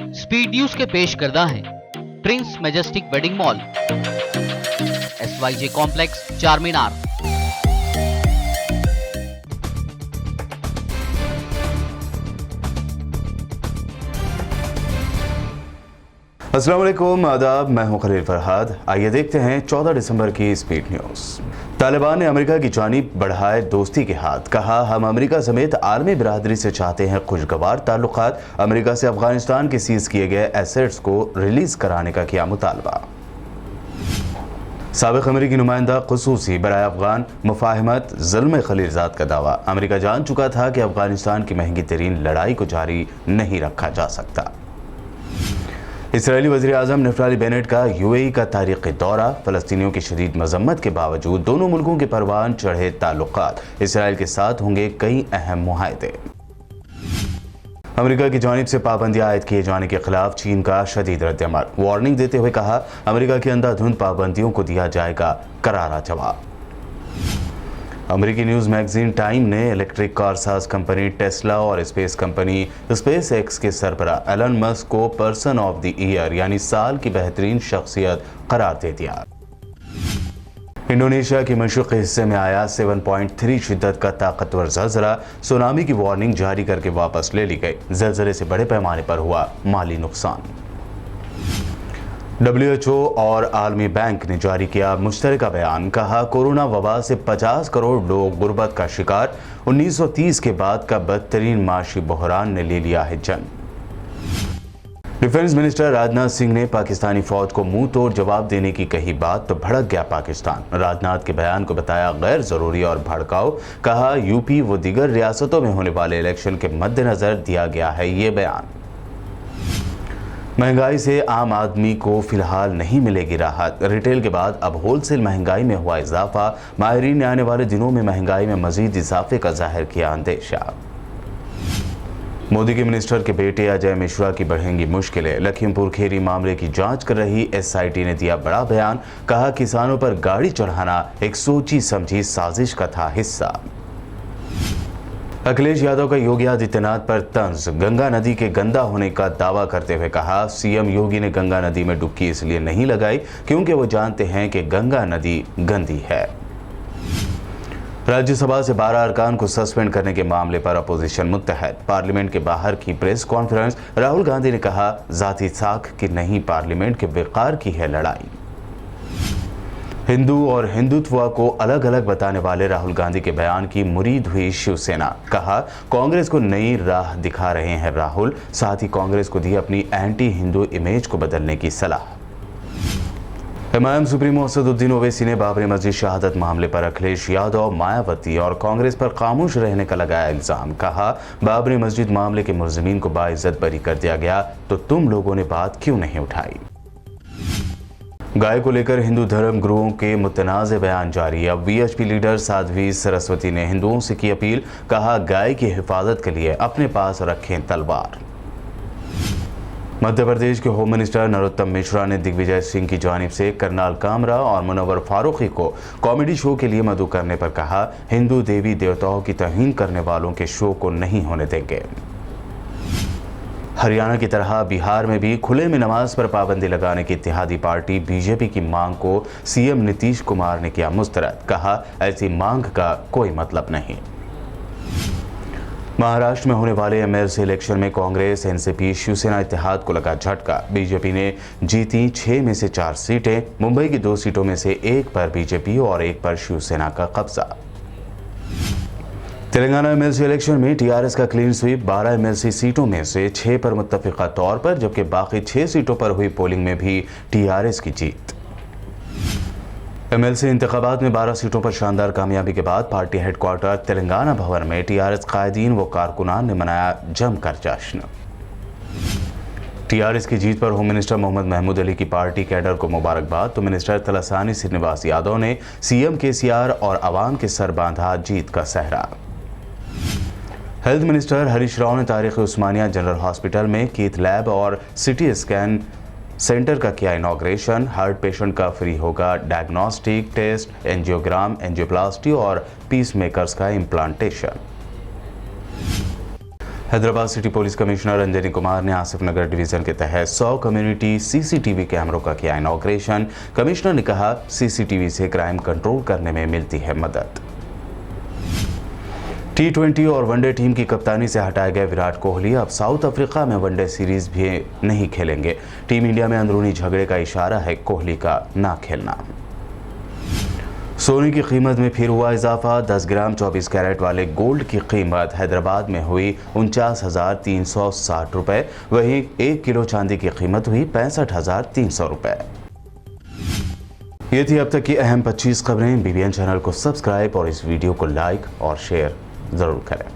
Speed news के पेश करदा है Prince majestic wedding mall, SYJ complex, चार मीनार। अस्सलाम वालेकुम, आदाब। मैं हूं खलील फरहाद। आइए देखते हैं 14 दिसंबर की स्पीड न्यूज। तालिबान ने अमेरिका की जानिब बढ़ाए दोस्ती के हाथ। कहा, हम अमेरिका समेत आलमी बिरादरी से चाहते हैं खुशगवार ताल्लुकात। अमेरिका से अफगानिस्तान के सीज किए गए एसेट्स को रिलीज कराने का किया मुतालबा। साबिक अमेरिकी नुमाइंदा खुसूसी बराए अफगान मुफाहमत ज़ुल्म खलीलजाद का दावा। अमेरिका जान चुका था कि अफगानिस्तान की महंगी तरीन लड़ाई को जारी नहीं रखा जा सकता। इसराइली वज़ीर आज़म नफ्ताली बेनेट का UAE का तारीख़ी दौरा। फ़लस्तीनियों की शदीद मज़म्मत के बावजूद दोनों मुल्कों के परवान चढ़े ताल्लुकात। इसराइल के साथ होंगे कई अहम मुआहदे। अमेरिका की जानिब से पाबंदियां आयद किए जाने के खिलाफ चीन का शदीद रद्दअमल। वार्निंग देते हुए कहा, अमेरिका की अंधाधुंध पाबंदियों को दिया जाएगा करारा जवाब। अमेरिकी न्यूज़ मैगजीन टाइम ने इलेक्ट्रिक कार साज कंपनी टेस्ला और स्पेस कंपनी स्पेस एक्स के सरबराह एलन मस्क को पर्सन ऑफ द ईयर यानी साल की बेहतरीन शख्सियत करार दे दिया। इंडोनेशिया के मशरक़ी हिस्से में आया 7.3 शिद्दत का ताकतवर ज़लज़ला। सुनामी की वार्निंग जारी करके वापस ले ली गई। ज़लज़ले से बड़े पैमाने पर हुआ माली नुकसान। WHO और आलमी बैंक ने जारी किया मुश्तरका बयान। कहा, कोरोना वबा से 50 करोड़ लोग गुर्बत का शिकार। 1930 के बाद का बदतरीन माशी बहरान ने ले लिया है जन्म। डिफेंस मिनिस्टर राजनाथ सिंह ने पाकिस्तानी फौज को मुंह तोड़ जवाब देने की कही बात तो भड़क गया पाकिस्तान। राजनाथ के बयान को बताया गैर जरूरी और भड़काऊ। कहा, यूपी व दीगर रियासतों में होने वाले इलेक्शन के मद्देनजर दिया गया है ये बयान। महंगाई से आम आदमी को फिलहाल नहीं मिलेगी राहत। रिटेल के बाद अब होलसेल महंगाई में हुआ इजाफा। माहिरीन ने आने वाले दिनों में महंगाई में मजीद इजाफे का जाहिर किया अंदेशा। मोदी के मिनिस्टर के बेटे अजय मिश्रा की बढ़ेंगी मुश्किलें। लखीमपुर खीरी मामले की जांच कर रही SIT ने दिया बड़ा बयान। कहा, किसानों पर गाड़ी चढ़ाना एक सोची समझी साजिश का था हिस्सा। अखिलेश यादव का योगी आदित्यनाथ पर तंज। गंगा नदी के गंदा होने का दावा करते हुए कहा, CM योगी ने गंगा नदी में डुबकी इसलिए नहीं लगाई क्योंकि वो जानते हैं कि गंगा नदी गंदी है। राज्यसभा से 12 अरकान को सस्पेंड करने के मामले पर अपोजिशन मुत्तहद। पार्लियामेंट के बाहर की प्रेस कॉन्फ्रेंस। राहुल गांधी ने कहा, जाती साख की नहीं, पार्लियामेंट के विकार की है लड़ाई। हिंदू और हिंदुत्व को अलग अलग बताने वाले राहुल गांधी के बयान की मुरीद हुई शिवसेना। कहा, कांग्रेस को नई राह दिखा रहे हैं राहुल। साथ ही कांग्रेस को दी अपनी एंटी हिंदू इमेज को बदलने की सलाह। एमआईएम सुप्रीमो असदुद्दीन ओवैसी ने बाबरी मस्जिद शहादत मामले पर अखिलेश यादव, मायावती और कांग्रेस पर खामोश रहने का लगाया इल्जाम। कहा, बाबरी मस्जिद मामले के मुलजिमीन को बाइज्जत बरी कर दिया गया तो तुम लोगों ने बात क्यों नहीं उठाई। गाय को लेकर हिंदू धर्म गुरुओं के मुतनाज़े बयान जारी। अब VHP लीडर साध्वी सरस्वती ने हिंदुओं से की अपील। कहा, गाय की हिफाजत के लिए अपने पास रखें तलवार। मध्य प्रदेश के होम मिनिस्टर नरोत्तम मिश्रा ने दिग्विजय सिंह की जानिब से करनाल कामरा और मुनव्वर फारूकी को कॉमेडी शो के लिए मदऊ करने पर कहा, हिंदू देवी देवताओं की तौहीन करने वालों के शो को नहीं होने देंगे। हरियाणा की तरह बिहार में भी खुले में नमाज पर पाबंदी लगाने की इत्तेहादी पार्टी BJP की मांग को CM नीतीश कुमार ने किया मुस्तरद। कहा, ऐसी मांग का कोई मतलब नहीं। महाराष्ट्र में होने वाले MLC इलेक्शन में कांग्रेस, NCP, शिवसेना इत्तेहाद को लगा झटका। BJP ने जीती 6 में से 4 सीटें। मुंबई की 2 सीटों में से 1 पर BJP और 1 पर शिवसेना का कब्जा। तेलंगाना MLC इलेक्शन में TRS का क्लीन स्वीप। 12 MLC सीटों में से 6 पर मुत्तफिका तौर पर, जबकि बाकी 6 सीटों पर हुई पोलिंग में भी TRS की जीत। MLC इंतखाबात में 12 सीटों पर शानदार कामयाबी के बाद पार्टी हेडक्वार्टर तेलंगाना भवन में TRS कायदीन व कारकुनान ने मनाया जमकर जश्न। TRS की जीत पर होम मिनिस्टर मोहम्मद महमूद अली की पार्टी कैडर को मुबारकबाद तो मिनिस्टर तलसानी श्रीनिवास यादव ने CM KCR और अवाम के सर बांधा जीत का सहरा। हेल्थ मिनिस्टर हरीश राव ने तारीख़ उस्मानिया जनरल हॉस्पिटल में कीथ लैब और CT स्कैन सेंटर का किया इनॉग्रेशन। हार्ट पेशेंट का फ्री होगा डायग्नोस्टिक टेस्ट, एंजियोग्राम, एंजियोप्लास्टी और पीस मेकर्स का implantation. Hyderabad city police commissioner Anjani Kumar ने आसिफ नगर डिवीजन के तहत 100 कम्युनिटी सीसीटीवी कैमरों का किया इनॉग्रेशन। कमिश्नर ने कहा, सीसीटीवी से क्राइम कंट्रोल करने में मिलती है मदद। T20 और वनडे टीम की कप्तानी से हटाए गए विराट कोहली अब साउथ अफ्रीका में वनडे सीरीज भी नहीं खेलेंगे। टीम इंडिया में अंदरूनी झगड़े का इशारा है कोहली का ना खेलना। सोने की कीमत में फिर हुआ इजाफा। 10 ग्राम 24 कैरेट वाले गोल्ड की कीमत हैदराबाद में हुई 49,360 रुपये। वहीं 1 किलो चांदी की कीमत हुई 65,300 रुपये। ये थी अब तक की अहम 25 खबरें। BBN चैनल को सब्सक्राइब और इस वीडियो को लाइक और शेयर ज़रूर करें।